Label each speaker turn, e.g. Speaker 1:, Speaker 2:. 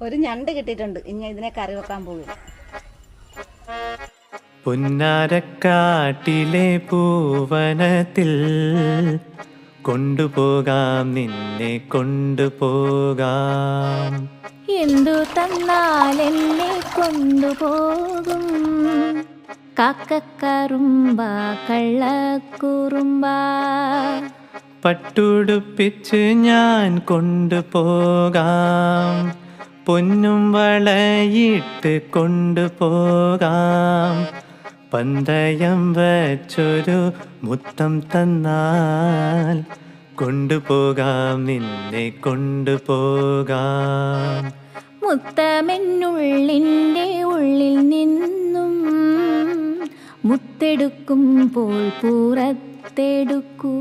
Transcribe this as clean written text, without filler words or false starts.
Speaker 1: ഒരു ഞണ്ട് കിട്ടിയിട്ടുണ്ട്. ഇനി ഇതിനെ കറി വെക്കാൻ പോകും.
Speaker 2: പുന്നാരക്കാട്ടിലെ പൂവനത്തിൽ കൊണ്ടുപോകാം, നിന്നെ കൊണ്ടുപോകാം.
Speaker 3: എന്തു തന്നാലെന്നെ കൊണ്ടുപോകും കാക്കക്കറുമ്പ കള്ളക്കുറുമ്പ.
Speaker 2: പട്ടുടുപ്പിച്ച് ഞാൻ കൊണ്ടുപോകാം, പൊന്നും വളയിട്ട് കൊണ്ടുപോകാം. പന്തയം വച്ചൊരു മുത്തം തന്നാൽ കൊണ്ടുപോകാം, നിന്നെ കൊണ്ടുപോകാം.
Speaker 3: മുത്തമെന്നുള്ളിൻ്റെ ഉള്ളിൽ നിന്നും മുത്തെടുക്കുമ്പോൾ പുറത്തെടുക്കൂ.